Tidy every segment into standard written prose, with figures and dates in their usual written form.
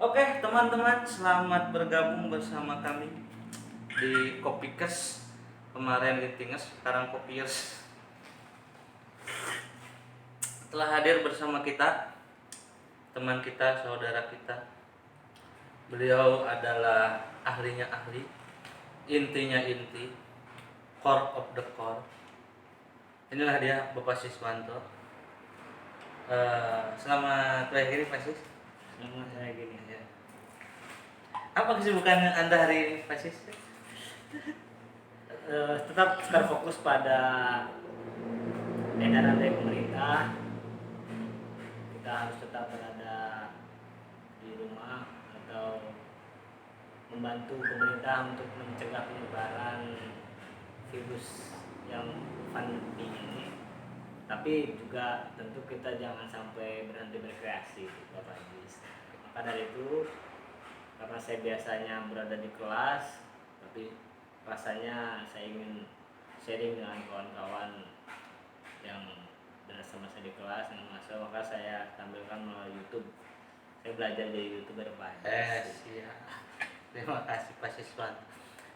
Oke, teman-teman, selamat bergabung bersama kami di Kopikers. Kemarin Litinges, sekarang Kopiers. Telah hadir bersama kita teman kita, saudara kita. Beliau adalah ahlinya ahli, intinya inti, core of the core. Inilah dia Bapak Siswanto. Selamat pagi Pak Sis. Selamat saya gini. Ya. Apa kesibukan Anda hari ini, Pak Sis? Tetap terfokus pada edaran dari pemerintah. Kita harus tetap berada di rumah atau membantu pemerintah untuk mencegah penyebaran virus yang pandemi ini. Tapi juga tentu kita jangan sampai berhenti berkreasi, Bapak Ajis. Maka dari itu, karena saya biasanya berada di kelas, tapi rasanya saya ingin sharing dengan kawan-kawan yang bersama saya di kelas dengan mahasiswa, maka saya tampilkan melalui YouTube. Saya belajar dari YouTuber Pak. Siap. Terima kasih Pak Siswanto.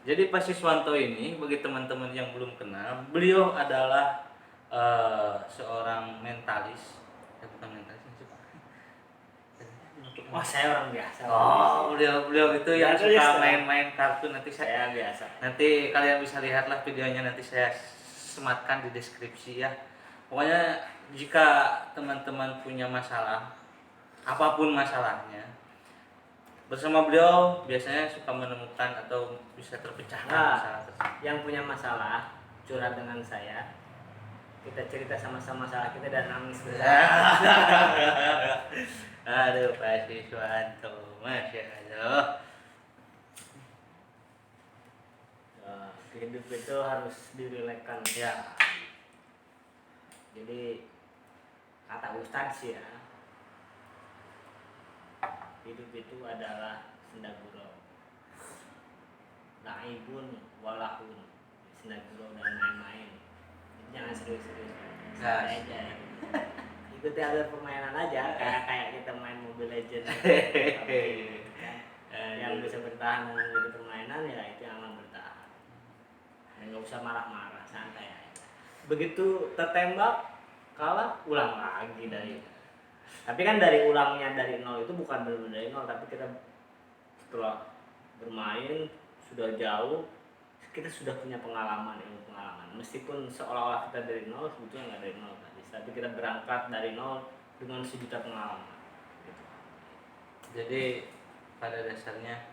Jadi Pak Siswanto ini, bagi teman-teman yang belum kenal, beliau adalah seorang mentalis. Bukan mentalis sih Pak. Wah, saya orang biasa. Oh, beliau itu yang Biasa, suka biasa. main-main kartun. Saya biasa. Nanti kalian bisa lihatlah videonya, nanti saya sematkan di deskripsi ya. Pokoknya jika teman-teman punya masalah, apapun masalahnya, bersama beliau biasanya suka menemukan atau bisa terpecahkan masalah tersebut. Yang punya masalah curhat dengan saya, kita cerita sama-sama masalah kita dan nangis. Aduh Pak Siswanto, Masya Allah. Hidup itu harus direlakan Ya. Jadi kata Ustadz sih ya, hidup itu adalah senda gurau, laibun walahun, senda gurau dan main-main. Jangan serius-serius, santai aja. Ikuti alur permainan aja, kayak kita main Mobile Legends. Yang bisa bertahan dengan permainan ya itu yang akan bertahan. Dan nggak usah marah-marah, santai aja. Begitu tertembak, kalah, ulang lagi dari. Tapi kan dari ulangnya dari nol itu bukan benar-benar dari nol, tapi kita setelah bermain sudah jauh, kita sudah punya pengalaman, ilmu pengalaman. Meskipun seolah-olah kita dari nol, sebetulnya nggak dari nol tadi. Tapi kita berangkat dari nol dengan sejuta pengalaman. Gitu. Jadi pada dasarnya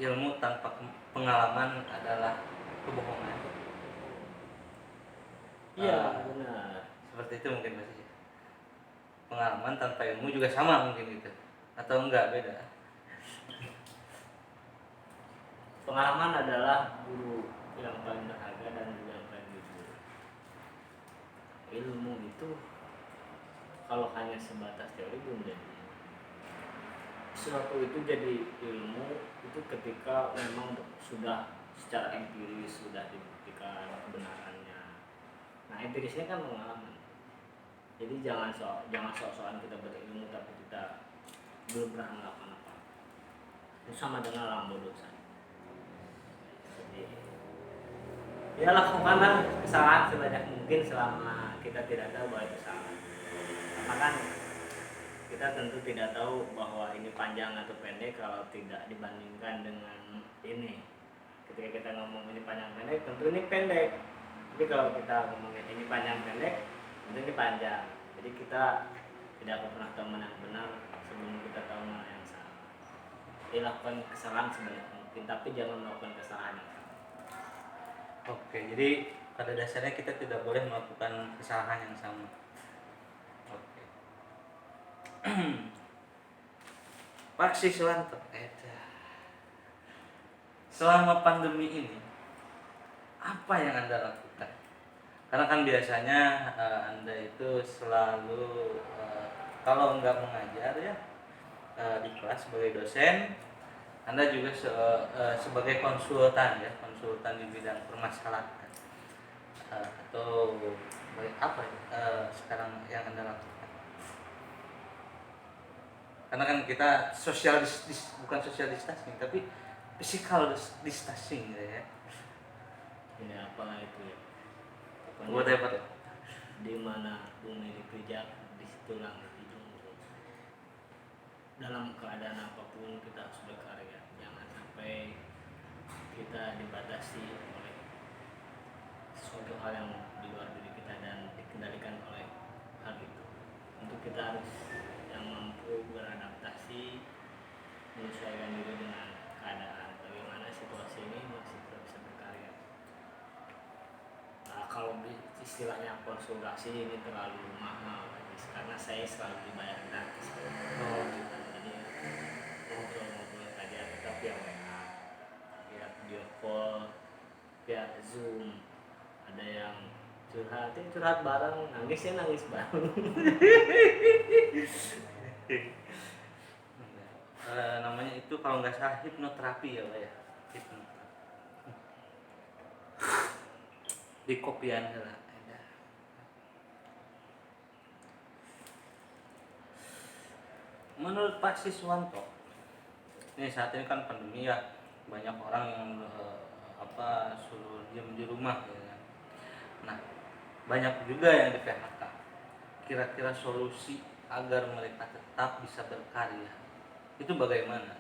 ilmu tanpa pengalaman adalah kebohongan. Iya, benar. Seperti itu mungkin masih. Pengalaman tanpa ilmu juga sama mungkin gitu. Atau enggak, beda. Pengalaman adalah guru yang paling berharga dan juga yang paling jujur. Ilmu itu kalau hanya sebatas teori belum jadi. Sesuatu itu jadi ilmu itu ketika memang sudah secara empiris sudah dibuktikan kebenarannya. Nah, empirisnya kan pengalaman. Jadi jangan sok-sokan kita berilmu tapi kita belum pernah melakukan apa. Itu sama dengan orang bodoh saja. Ya lakukanlah kesalahan sebanyak mungkin selama kita tidak tahu bahwa itu salah. Karena kan kita tentu tidak tahu bahwa ini panjang atau pendek kalau tidak dibandingkan dengan ini. Ketika kita ngomong ini panjang pendek, tentu ini pendek. Tapi kalau kita ngomongin ini panjang pendek, tentu ini panjang. Jadi kita tidak akan pernah tahu mana yang benar sebelum kita tahu mana yang salah. Jadi lakukan kesalahan sebanyak mungkin, tapi jangan melakukan kesalahan yang salah. Oke, jadi pada dasarnya kita tidak boleh melakukan kesalahan yang sama. Oke. Pak Siswanto, selama pandemi ini apa yang Anda lakukan? Karena kan biasanya Anda itu selalu kalau nggak mengajar ya di kelas sebagai dosen, Anda juga sebagai konsultan ya, konsultan di bidang permasalahan atau apa ya sekarang yang Anda lakukan? karena kan kita social bukan social distancing tapi physical distancing gitu ya. Ini apalah itu ya, Buat pokoknya apa tuh? di mana bumi dipijak di situ langit dijunjung. Dalam keadaan apapun kita harus berkarya, jangan sampai kita dibatasi oleh suatu hal yang di luar diri kita dan dikendalikan oleh hal itu. Untuk kita harus yang mampu beradaptasi, menyesuaikan diri dengan keadaan bagaimana situasi ini masih tetap bisa berkarya. Nah, kalau istilahnya konsultasi ini terlalu mahal karena saya selalu dibayar gratis. Jadi ngobrol-ngobrol saja tetap via WA, via video call, via Zoom. Ada yang curhat bareng, nangis ya nangis bareng. Namanya itu kalau nggak salah hipnoterapi ya Pak ya. Hipnoterapi. Di kopian lah. Menurut Pak Siswanto, ini saat ini kan pandemi ya, banyak orang yang suruh diam di rumah ya kan. Nah, banyak juga yang di PHK. Kira-kira solusi agar mereka tetap bisa berkarya itu bagaimana?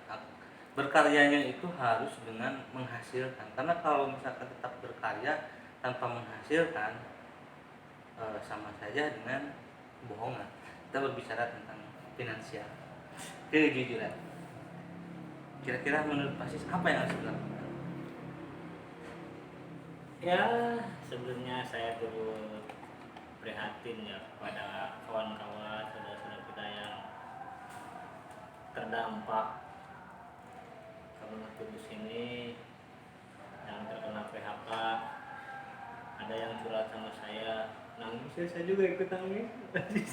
Berkaryanya itu harus dengan menghasilkan, karena kalau misalkan tetap berkarya tanpa menghasilkan sama saja dengan kebohongan. Kita berbicara tentang finansial, kejujuran. Kira-kira menurut Pak Sis apa yang harus dilakukan? Ya, sebelumnya saya turut prihatin ya kepada kawan-kawan saudara-saudara kita yang terdampak karena virus ini, yang terkena PHK. Ada yang curhat sama saya, nangis ya, saya juga ikut nangis.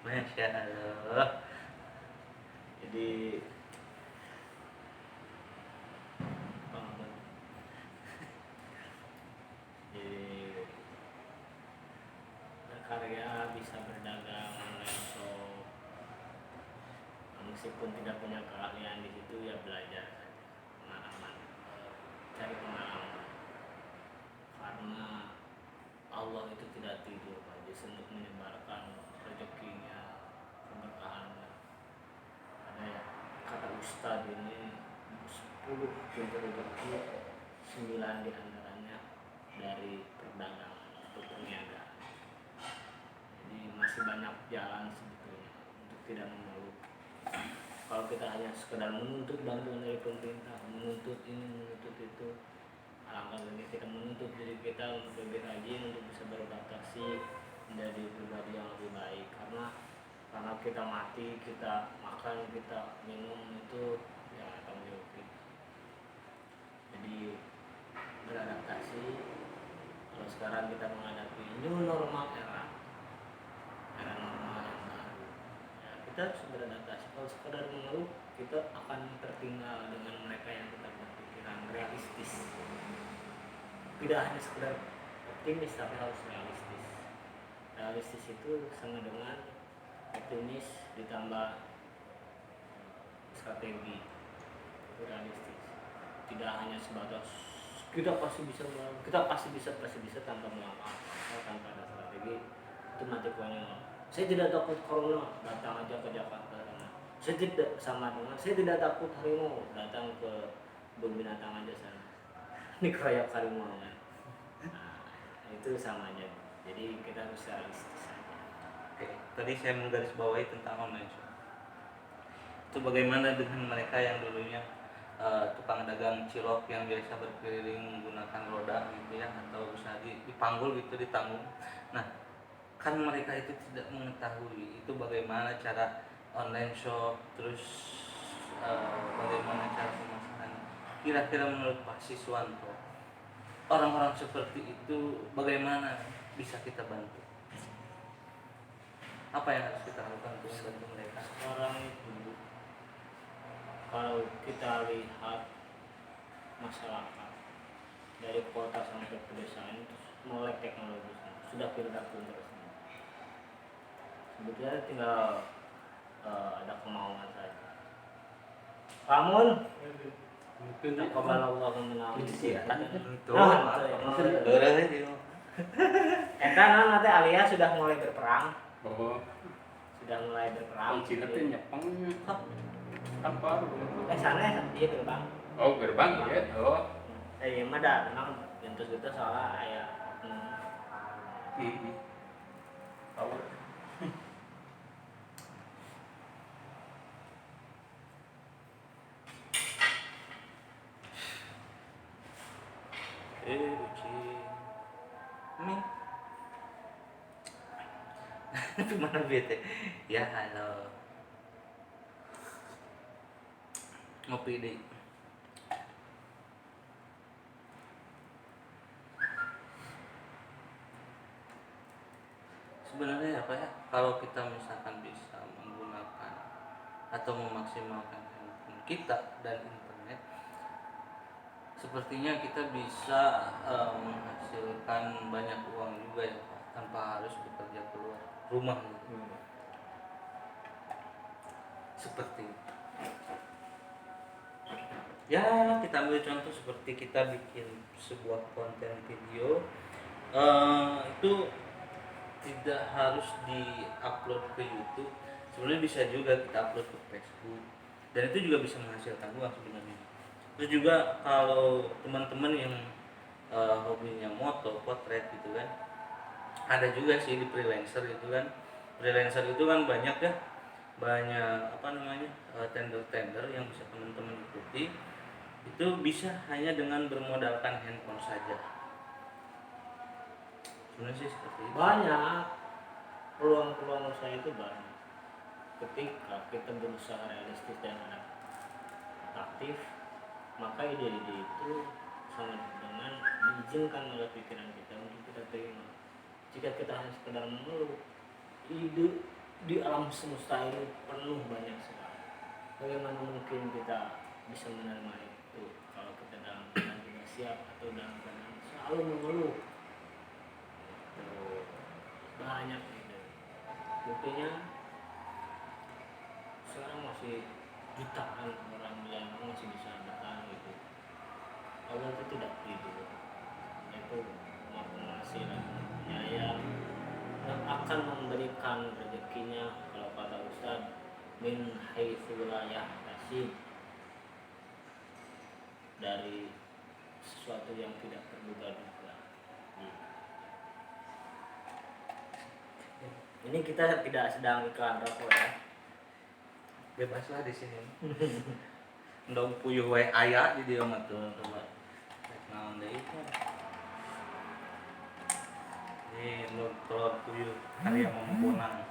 Masya Allah. Jadi berkarya, bisa berdagang online shop, meskipun tidak punya keahlian di situ ya belajar saja, pengalaman, cari pengalaman, karena Allah itu tidak tidur justru untuk menyebarkan rezekinya, keberkahannya. Ada ya, kata Ustadz ini 10 pintu rezeki, 9 diantaranya dari perdagangan atau perniagaan. Jadi masih banyak jalan sebetulnya untuk tidak mengeluh. Kalau kita hanya sekedar menuntut bantuan dari pemerintah, menuntut ini, menuntut itu, alangkah lebih kita menuntut diri kita untuk lebih rajin, untuk bisa beradaptasi menjadi pribadi yang lebih baik. Karena kita mati, kita makan, kita minum itu ya tanggung jawab kita. Jadi beradaptasi. Kalau sekarang kita menghadapi new normal era normal yang baru, ya kita harus beradaptasi. Kalau sekedar mengeluh, kita akan tertinggal dengan mereka yang tetap berpikiran realistis. Tidak hanya sekedar optimis, tapi harus realistis. Realistis itu sama dengan optimis ditambah strategi. Itu realistis. Tidak hanya sebatas kita pasti bisa tanpa melangkah, tanpa ada strategi, itu mati konyol. Saya tidak takut corona, datang aja ke Jakarta sana. Saya tidak takut harimau, datang ke kebun binatang aja sana. Ini keroyok harimau kan. Nah, itu sama aja. Jadi kita harus realistis saja. Oke, tadi saya menggarisbawahi tentang online shop. Itu bagaimana dengan mereka yang dulunya tukang dagang cilok yang biasa berkeliling menggunakan roda gitu ya, atau bisa dipanggul gitu, ditanggung. Nah, kan mereka itu tidak mengetahui itu bagaimana cara online shop, terus bagaimana cara pemasaran. Kira-kira menurut Pak Siswanto, orang-orang seperti itu bagaimana bisa kita bantu? Apa yang harus kita lakukan untuk membantu mereka? Sekarang itu kalau kita lihat masyarakat dari kota sampai pedesaan itu melek teknologi, sudah pintar semua. Sebetulnya tinggal ada kemauan saja. Pamun, Mungkin taqabbalallahu minna wa minkum. Itu Nah, eta naon teh alias sudah mulai berperang. oh, Sudah mulai berperang. Cina teh nyepang apa? Sana dia gerbang. Oh, gerbang ya. Oh. Iya mah dah memang gentos-gentos soalnya aya Tahu. kucing Ming gimana bete ya halo ngopi deh sebenarnya apa ya kalau kita misalkan bisa menggunakan atau memaksimalkan handphone kita dan internet sepertinya kita bisa menghasilkan banyak uang juga ya Pak tanpa harus bekerja keluar rumah gitu. Seperti ya kita ambil contoh seperti kita bikin sebuah konten video itu tidak harus di-upload ke YouTube, sebenarnya bisa juga kita upload ke Facebook dan itu juga bisa menghasilkan uang sebenarnya. Terus juga kalau teman-teman yang hobinya moto, potret gitu kan, ada juga sih di freelancer itu kan. Freelancer itu kan banyak ya, banyak apa namanya tender-tender yang bisa teman-teman ikuti. Itu bisa hanya dengan bermodalkan handphone saja. Sebenarnya sih seperti itu. banyak peluang-peluang usaha itu banyak. Ketika kita berusaha realistis dan adaptif, maka ide-ide itu sangat dengan diizinkan oleh pikiran kita untuk kita terima. Jika kita hanya sekedar mengeluh, ide di alam semesta ini penuh banyak sekali. Bagaimana mungkin kita bisa menerima itu kalau kita dalam keadaan tidak siap atau dalam keadaan selalu mengeluh? Itu banyak ide. Buktinya sekarang masih jutaan orang yang masih bisa bertahan gitu. Allah itu tidak ridho, itu maha pengasih dan penyayang yang akan memberikan rezekinya kalau kata Ustaz min haitsu la yahtasib, dari sesuatu yang tidak terduga-duga. Ini kita tidak sedang iklan rokok ya. Bebaslah di sini. Ndong puyuh wae aya di dieu mah tuh. Naon deui teh? Ini ndong telur puyuh karya mempunang.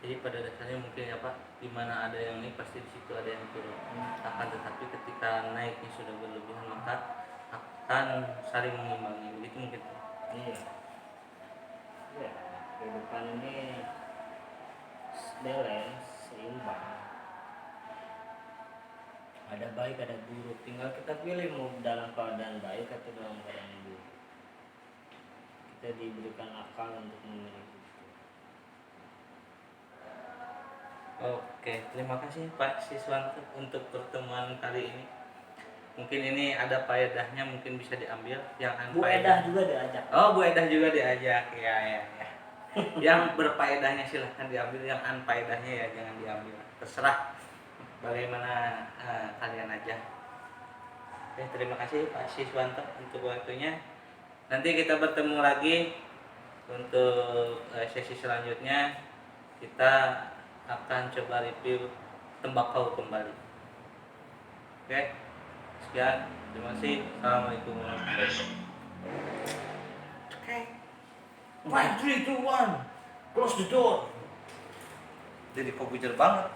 Jadi pada dasarnya mungkin ya Pak, di mana ada yang naik pasti di situ ada yang turun. Akan tetapi ketika naiknya sudah berlebihan maka akan saling mengimbangi. Begitu mungkin Pak. Iya. Ya, kehidupan ini balance, seimbang. Ada baik, ada buruk. Tinggal kita pilih mau dalam keadaan baik atau dalam keadaan buruk. Kita diberikan akal untuk memilih itu. Oke, terima kasih Pak Siswanto untuk pertemuan kali ini. Mungkin ini ada faedahnya, mungkin bisa diambil yang Bu Edah juga diajak. Oh, Bu Edah juga diajak. Ya. Yang berfaedahnya silahkan diambil, yang unfaedahnya ya jangan diambil. Terserah bagaimana kalian aja. Oke, terima kasih Pak Siswanto untuk waktunya. Nanti kita bertemu lagi untuk sesi selanjutnya. Kita akan coba review tembakau kembali. Oke, sekian, terima kasih. Assalamualaikum warahmatullahi wabarakatuh. Oke, 5, 3, 2, 1, close the door. Jadi komputer banget.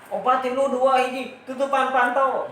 Obatin lu 2 hiji tutupan pantau.